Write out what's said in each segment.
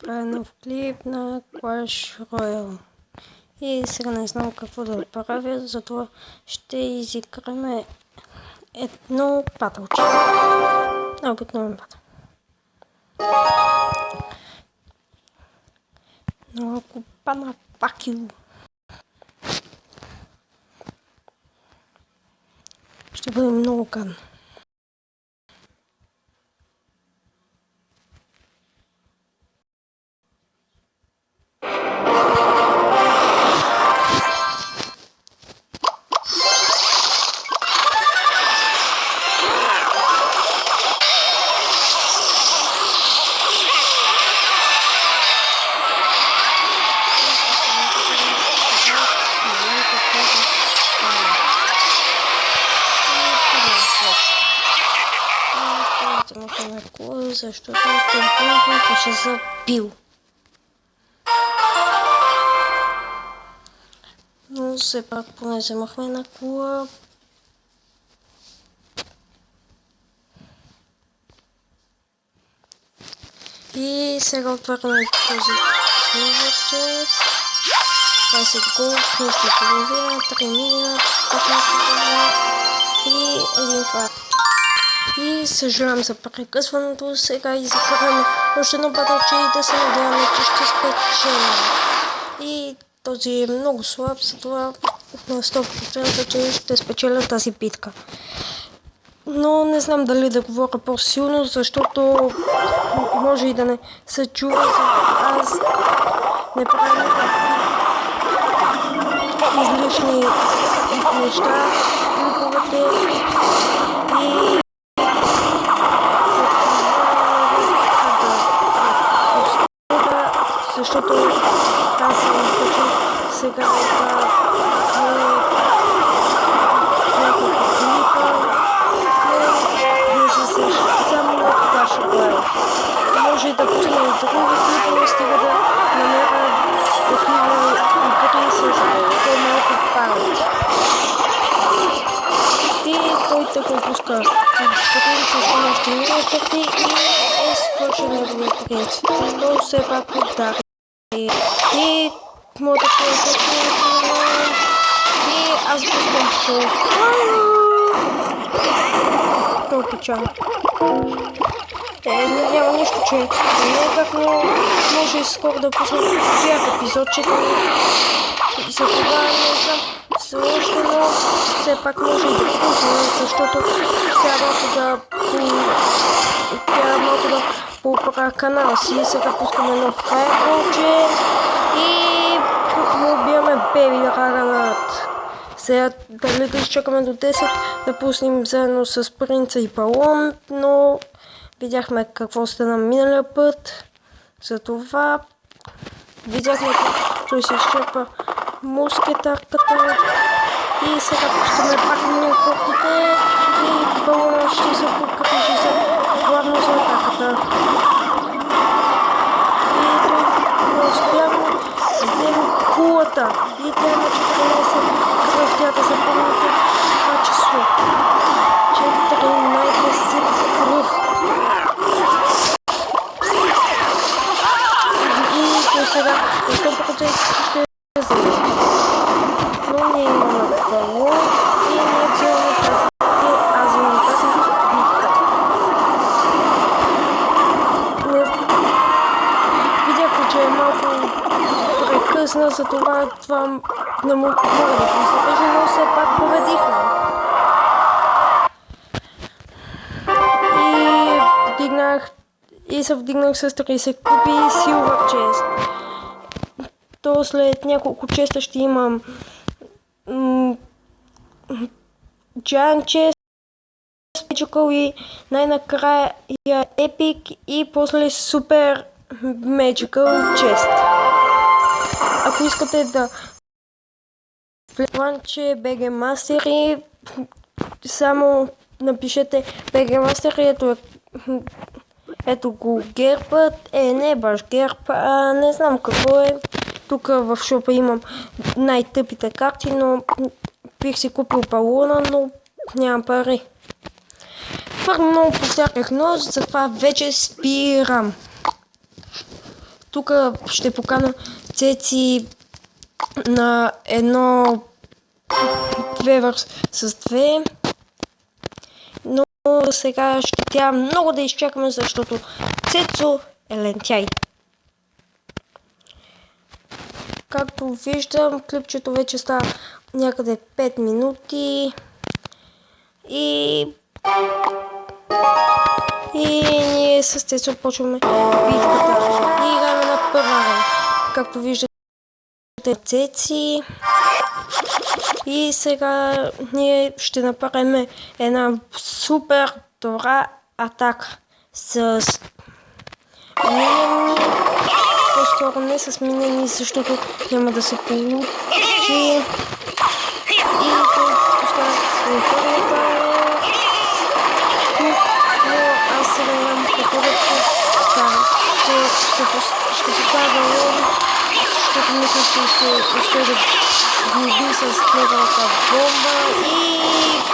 правя нов клип на Clash Royale. И сега не знам какво да правя, затова ще изиграме едно патълче. Обикновен патъл. Но ако падна факел, ще бъде много гадно. Защото компютърът ще забил. Но все пак поне вземахме на кола. И сега отваряме този Silver Chest. 20 гол, 30,5, 3 милиона, 15 и един факт. И съжалявам за прекъсването, сега изиграме още едно батълче и да се надяваме, че ще спечелим. И този е много слаб, затова на 100% че ще спечеля тази битка. Но не знам дали да говоря по-силно, защото може и да не се чува, аз не правя излишни неща, клиповете и защото аз съм включил сега няколко клипа, но не се сеща само на Clash Royale. Може и да пусна и други клипове, стига да намеря такива игри с по-малко памет. И той така пуска принцип на нощния карти и е свършил неговия принцип. Но все пак удари. И моята колата и аз пускам по то печал. Няма нищо, че не е как, но може и скоро да пусна всяк епизодчета. И за това не знам все още, но все пак може и да пусна, защото трябва малко да поправя канала си. Сега пускаме нов файрболче и му убиваме Беби Драганът. Сега дали да изчакаме до 10 да пуснем заедно с принца и балон, но видяхме какво стана миналия път. Затова видяхме той се изчерпа мускетарката и сега пускаме пак миникортите и балона ще се покрижи за главно за атаката. И той успява да вземе кулата и тя на 14 кръв, тя да запомните това число. 14 кръв. И той сега на 100% ще вземе. Но ние имаме балон и ние вземаме тази битка. Видяхте, че е малко прекъсна, затова това не мога да присъдържа, но все пак победихме. И се вдигнах с 30 купи Silver Chest. То след няколко честа ще имам Giant Chest, Magical и най-накрая Epic и после Super Magical Chest. Ако искате да влезете BG Master и само напишете BG Master и ето го гербът, не баш герб, не знам какво е. Тук в шопа имам най-тъпите карти, но бих си купил балона, но нямам пари. Твърде много повтарях, но затова вече спирам. Тук ще покана Цеци на едно 2 с 2. Но сега ще трябва много да изчакаме, защото Цецо е лентяй. Както виждам, клипчето вече става някъде 5 минути. И ние с Цецо почваме битката. И играем на първа арена. Както виждате, Цеци. И сега ние ще направим една супер добра атака с минени. По-скоро не с минени, защото няма да се получи. И тук остава първата. Но аз сега имам какво да става. Ще поставя лон, защото мисля, че ще успея да губи с неговата бомба. И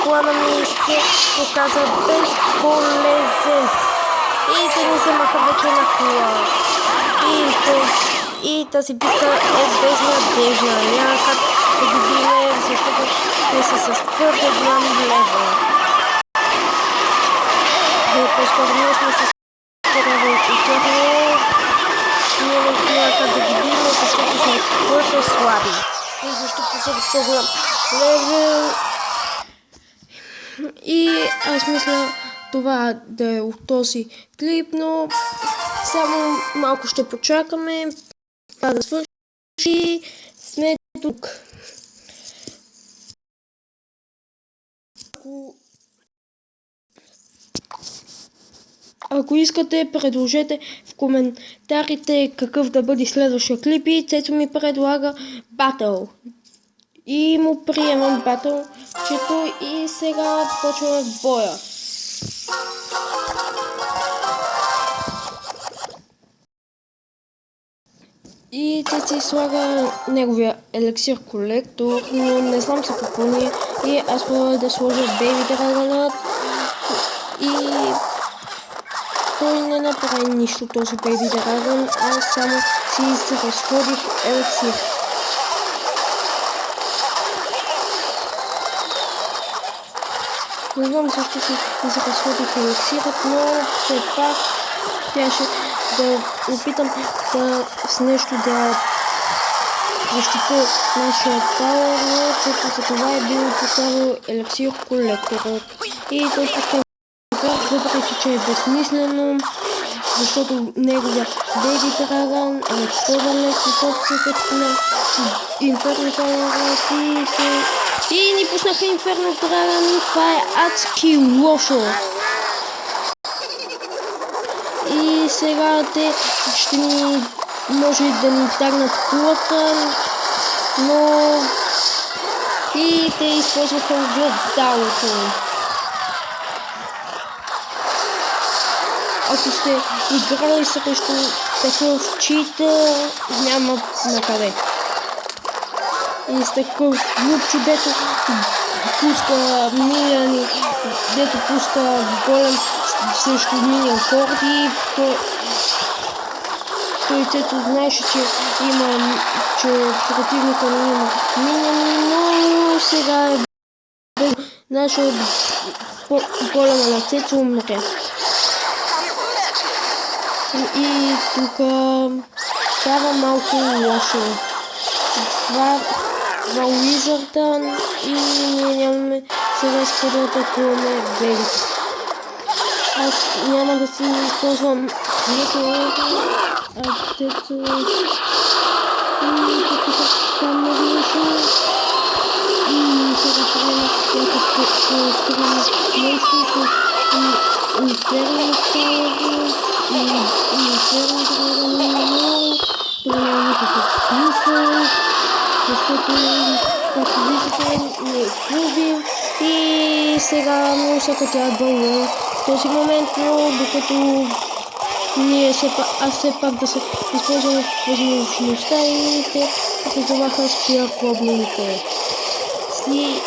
плана ми се показа безполезен. И те ни вземаха вече на кола. И тази битка е безнадежна. Няма как да ги биме, защото те са с твърде голям левел. По-скоро ние сме с по-левел от тях, но няма как да ги биме, защото сме твърде слаби. И защото са с по-голям левел. И аз мисля това да е от този клип, но само малко ще почакаме да свърши. Сме тук. Ако искате, предложете в коментарите какъв да бъде следващия клип и Цецо ми предлага батъл. И му приемам батълчето и сега почваме боя. И Цеци слага неговия елексир колектор, но не знам се какво ни е. И аз мога да сложа Baby Dragonът. И той не направи нищо този Baby Dragon, аз само си се разходих елексир. Не знам защо си разходих елексирът, но все пак трябваше да опитам с нещо да защитя нашия пауър, но за това е бил поставил елексир колектора. И той пуска въпреки че е безсмислено, защото неговия Baby Dragon е по-далеч от опцията на Inferno Dragon и ни пуснаха Inferno Dragon и това е адски лошо. И сега те ще ни може да ни тагнат кулата, но и те използваха огледалото. Ако сте играли срещу такъв читър, няма накъде. И с такъв глупчо, дето пуска миньони, дето пуска голем срещу миньон хорди. Той Цецо знаеше, че противника не има миньони, но сега е без нашия голема на Цецо умре. И тук става малко лошо. Това Уизърда и ние нямаме сега с къде атакуваме бебите. Аз няма да си използвам нито Цецо и тук там не вижда. И сега правим някакво стигаме нещо с Инферно Пауър и Инферно Драгон, това няма никакъв смисъл, защото както виждате не е губим и сега му съкътя долу в този момент, но докато ние аз все пак да се използваме възможността и те разговаха с гоблините. И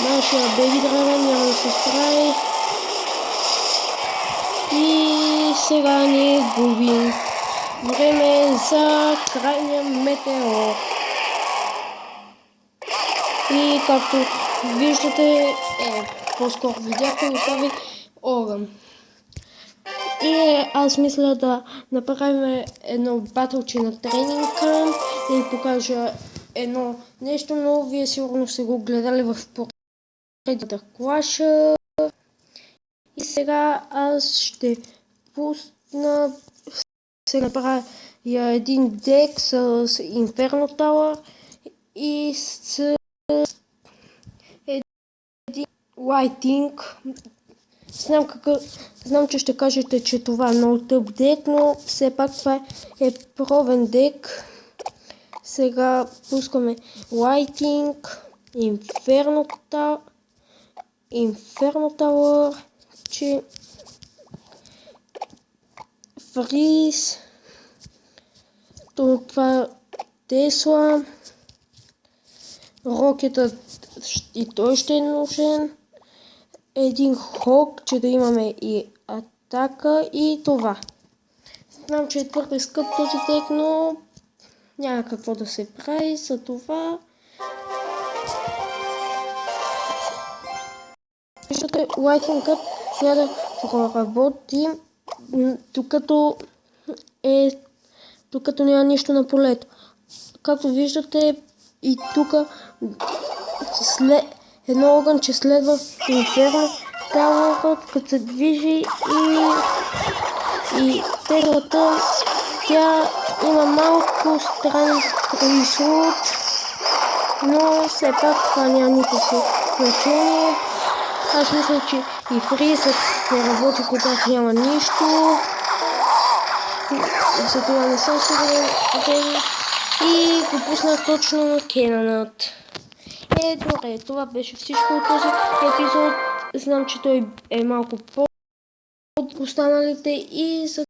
нашия Baby Dragon няма да се справи. И сега ние губим. Време е за крайния метеор. И както виждате, по-скоро видяхте, остави огън. И аз мисля да направим едно батълче на тренинг камп, да ви покажа едно нещо, но вие сигурно сте го гледали в предната клаша. И сега аз ще пусна, ще направя един дек с Inferno Tower и с един Lighting. Знам, че ще кажете, че това е много тъп дек, но все пак това е пробен дек. Сега пускаме Lighting, Inferno Tower, че Freeze, това Тесла, рокетът и той ще е нужен, един хок, че да имаме и атака и това. Знам, че е твърде скъп този дек, но няма какво да се прави за това. Виждате, лайтингът трябва да проработи, докато няма нищо на полето. Както виждате и тук едно огънче следва Inferno Tower, като се движи и теглата, тя има малко странен произход, но все пак това няма никакво значение. Аз мисля, че и фризът не работи, когато няма нищо. За това не съм сигурен. И го пуснах точно на Кенанът. Добре, това беше всичко от този епизод. Знам, че той е малко по-от останалите и за